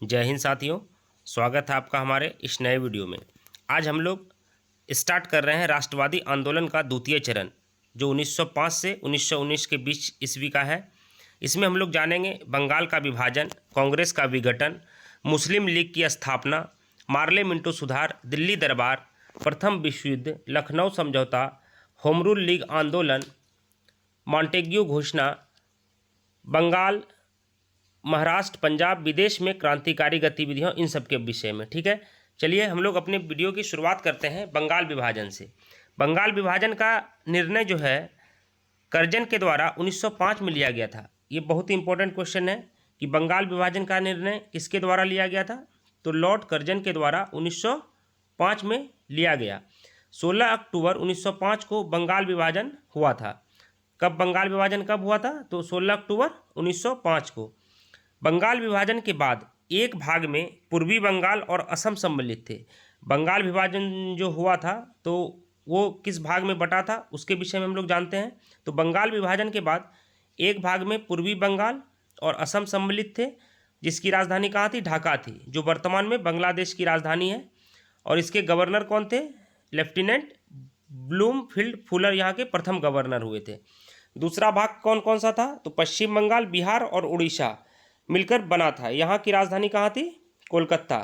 जय हिंद साथियों, स्वागत है आपका हमारे इस नए वीडियो में। आज हम लोग स्टार्ट कर रहे हैं राष्ट्रवादी आंदोलन का द्वितीय चरण, जो 1905 से 1919 के बीच ईस्वी का है। इसमें हम लोग जानेंगे बंगाल का विभाजन, कांग्रेस का विघटन, मुस्लिम लीग की स्थापना, मार्ले मिंटो सुधार, दिल्ली दरबार, प्रथम विश्व युद्ध, लखनऊ समझौता, होम रूल लीग आंदोलन, मॉन्टेग्यू घोषणा, बंगाल, महाराष्ट्र, पंजाब, विदेश में क्रांतिकारी गतिविधियों, इन सब के विषय में। ठीक है, चलिए हम लोग अपने वीडियो की शुरुआत करते हैं बंगाल विभाजन से। बंगाल विभाजन का निर्णय जो है कर्जन के द्वारा 1905 में लिया गया था। ये बहुत ही इंपॉर्टेंट क्वेश्चन है कि बंगाल विभाजन का निर्णय किसके द्वारा लिया गया था, तो लॉर्ड कर्जन के द्वारा 1905 में लिया गया। 16 अक्टूबर 1905 को बंगाल विभाजन हुआ था। कब बंगाल विभाजन कब हुआ था, तो 16 अक्टूबर 1905 को। बंगाल विभाजन के बाद एक भाग में पूर्वी बंगाल और असम सम्मिलित थे। बंगाल विभाजन जो हुआ था तो वो किस भाग में बटा था, उसके विषय में हम लोग जानते हैं। तो बंगाल विभाजन के बाद एक भाग में पूर्वी बंगाल और असम सम्मिलित थे, जिसकी राजधानी कहाँ थी, ढाका थी, जो वर्तमान में बांग्लादेश की राजधानी है। और इसके गवर्नर कौन थे, लेफ्टिनेंट ब्लूमफील्ड फुलर यहाँ के प्रथम गवर्नर हुए थे। दूसरा भाग कौन कौन सा था, तो पश्चिम बंगाल, बिहार और उड़ीसा मिलकर बना था। यहाँ की राजधानी कहाँ थी, कोलकाता।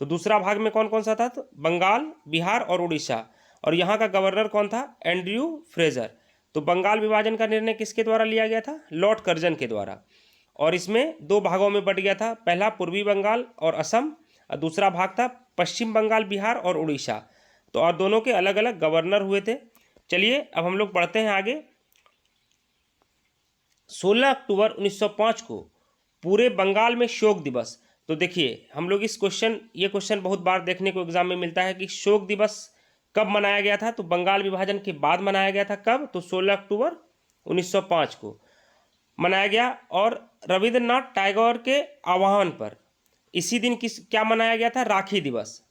तो दूसरा भाग में कौन कौन सा था, तो बंगाल, बिहार और उड़ीसा। और यहाँ का गवर्नर कौन था, एंड्रयू फ्रेजर। तो बंगाल विभाजन का निर्णय किसके द्वारा लिया गया था, लॉर्ड कर्जन के द्वारा। और इसमें दो भागों में बट गया था, पहला पूर्वी बंगाल और असम, और दूसरा भाग था पश्चिम बंगाल, बिहार और उड़ीसा। तो और दोनों के अलग अलग गवर्नर हुए थे। चलिए अब हम लोग बढ़ते हैं आगे। 16 अक्टूबर 1905 को पूरे बंगाल में शोक दिवस। तो देखिए हम लोग ये क्वेश्चन बहुत बार देखने को एग्जाम में मिलता है कि शोक दिवस कब मनाया गया था, तो बंगाल विभाजन के बाद मनाया गया था। कब, तो 16 अक्टूबर 1905 को मनाया गया। और रविंद्रनाथ टैगोर के आह्वान पर इसी दिन क्या मनाया गया था, राखी दिवस।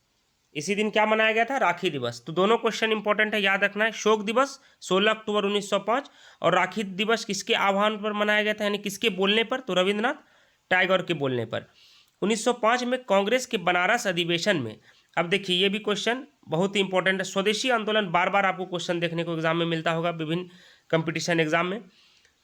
इसी दिन क्या मनाया गया था, राखी दिवस। तो दोनों क्वेश्चन इंपॉर्टेंट है, याद रखना है। शोक दिवस 16 अक्टूबर 1905 और राखी दिवस किसके आह्वान पर मनाया गया था, यानी किसके बोलने पर, तो रविंद्रनाथ टैगोर के बोलने पर। 1905 में कांग्रेस के बनारस अधिवेशन में, अब देखिए ये भी क्वेश्चन बहुत ही इंपॉर्टेंट है। स्वदेशी आंदोलन, बार बार आपको क्वेश्चन देखने को एग्जाम में मिलता होगा विभिन्न कंपटीशन एग्जाम में।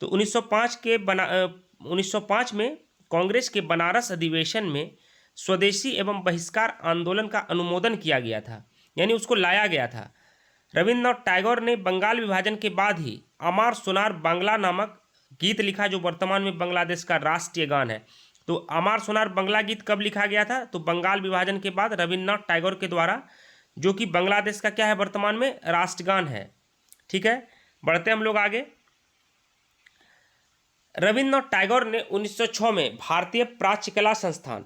तो 1905 में कांग्रेस के बनारस अधिवेशन में स्वदेशी एवं बहिष्कार आंदोलन का अनुमोदन किया गया था, यानी उसको लाया गया था। रविंद्रनाथ टैगोर ने बंगाल विभाजन के बाद ही अमार सोनार बांग्ला नामक गीत लिखा, जो वर्तमान में बांग्लादेश का राष्ट्रीय गान है। तो अमार सोनार बांग्ला गीत कब लिखा गया था, तो बंगाल विभाजन के बाद रविंद्रनाथ टैगोर के द्वारा, जो कि बांग्लादेश का क्या है, वर्तमान में राष्ट्रगान है। ठीक है, बढ़ते हम लोग आगे। रविंद्रनाथ टैगोर ने 1906 में भारतीय प्राच्य कला संस्थान,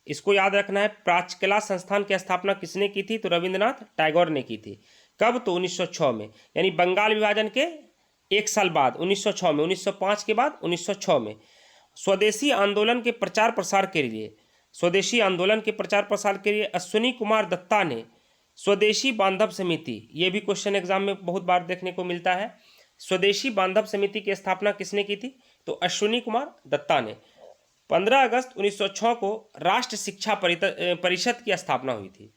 इसको याद रखना है, प्राच्य कला संस्थान की स्थापना किसने की थी, तो रविंद्रनाथ टैगोर ने की थी। कब, तो 1906 में, यानी बंगाल विभाजन के एक साल बाद 1906 में, 1905 के बाद 1906 में। स्वदेशी आंदोलन के प्रचार प्रसार के लिए अश्विनी कुमार दत्ता ने स्वदेशी बांधव समिति, ये भी क्वेश्चन एग्जाम में बहुत बार देखने को मिलता है। स्वदेशी बांधव समिति की स्थापना किसने की थी, तो अश्विनी कुमार दत्ता ने। 15 अगस्त 1906 को राष्ट्र शिक्षा परिषद की स्थापना हुई थी।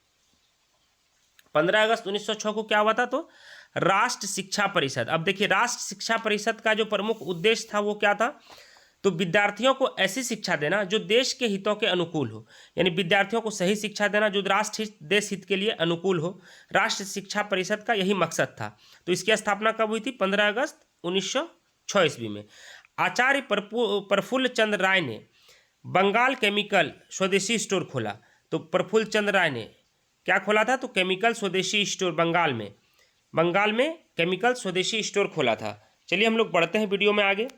15 अगस्त 1906 को क्या हुआ था, तो राष्ट्र शिक्षा परिषद। अब देखिए राष्ट्र शिक्षा परिषद का जो प्रमुख उद्देश्य था वो क्या था, तो विद्यार्थियों को ऐसी शिक्षा देना जो देश के हितों के अनुकूल हो, यानी विद्यार्थियों को सही शिक्षा देना जो राष्ट्र हित, देश हित के लिए अनुकूल हो। राष्ट्र शिक्षा परिषद का यही मकसद था। तो इसकी स्थापना कब हुई थी, 15 अगस्त 1906 ईस्वी में। आचार्य प्रफुल्ल चंद्र राय ने बंगाल केमिकल स्वदेशी स्टोर खोला। तो प्रफुल्ल चंद्र राय ने क्या खोला था, तो केमिकल स्वदेशी स्टोर बंगाल में केमिकल स्वदेशी स्टोर खोला था। चलिए हम लोग बढ़ते हैं वीडियो में आगे।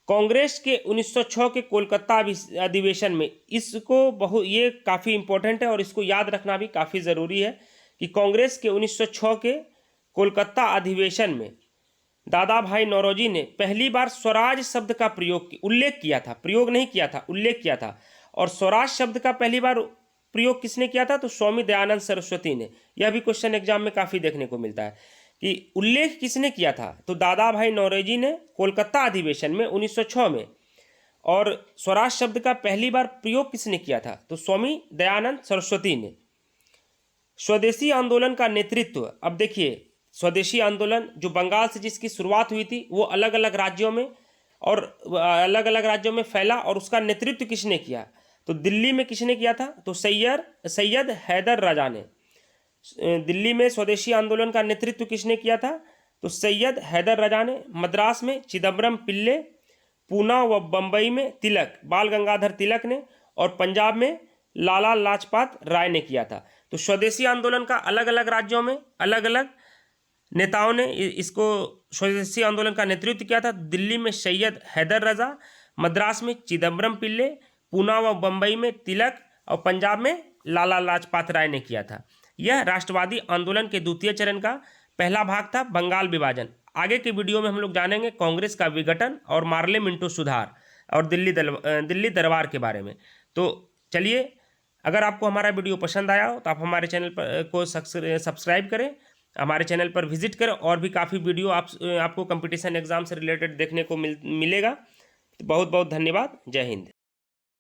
कांग्रेस के 1906 के कोलकाता अधिवेशन में, ये काफ़ी इंपॉर्टेंट है और इसको याद रखना भी काफ़ी ज़रूरी है कि कांग्रेस के 1906 के कोलकाता अधिवेशन में दादा भाई नौरोजी ने पहली बार स्वराज शब्द का उल्लेख किया था। और स्वराज शब्द का पहली बार प्रयोग किसने किया था, तो स्वामी दयानंद सरस्वती ने। यह भी क्वेश्चन एग्जाम में काफ़ी देखने को मिलता है कि उल्लेख किसने किया था, तो दादा भाई नौरोजी ने कोलकाता अधिवेशन में 1906 में। और स्वराज शब्द का पहली बार प्रयोग किसने किया था? तो स्वामी दयानंद सरस्वती ने। स्वदेशी आंदोलन का नेतृत्व, अब देखिए स्वदेशी आंदोलन जो बंगाल से जिसकी शुरुआत हुई थी वो अलग अलग राज्यों में फैला, और उसका नेतृत्व किसने किया? तो दिल्ली में किसने किया था? तो सैयद हैदर राजा ने। दिल्ली में स्वदेशी आंदोलन का नेतृत्व किसने किया था? तो सैयद हैदर राजा ने। मद्रास में चिदम्बरम पिल्ले, पूना व बम्बई में तिलक, बाल गंगाधर तिलक ने, और पंजाब में लाला लाजपत राय ने किया था। तो स्वदेशी आंदोलन का अलग अलग राज्यों में अलग अलग नेताओं ने इसको स्वदेशी आंदोलन का नेतृत्व किया था। दिल्ली में सैयद हैदर रजा, मद्रास में चिदम्बरम पिल्ले, पूना व बम्बई में तिलक, और पंजाब में लाला लाजपत राय ने किया था। यह राष्ट्रवादी आंदोलन के द्वितीय चरण का पहला भाग था, बंगाल विभाजन। आगे के वीडियो में हम लोग जानेंगे कांग्रेस का विघटन और मार्ले मिंटो सुधार और दिल्ली दरबार के बारे में। तो चलिए, अगर आपको हमारा वीडियो पसंद आया हो तो आप हमारे चैनल को सब्सक्राइब करें, हमारे चैनल पर विजिट करें, और भी काफ़ी वीडियो आपको कंपटीशन एग्जाम से रिलेटेड देखने को मिलेगा। तो बहुत बहुत धन्यवाद। जय हिंद।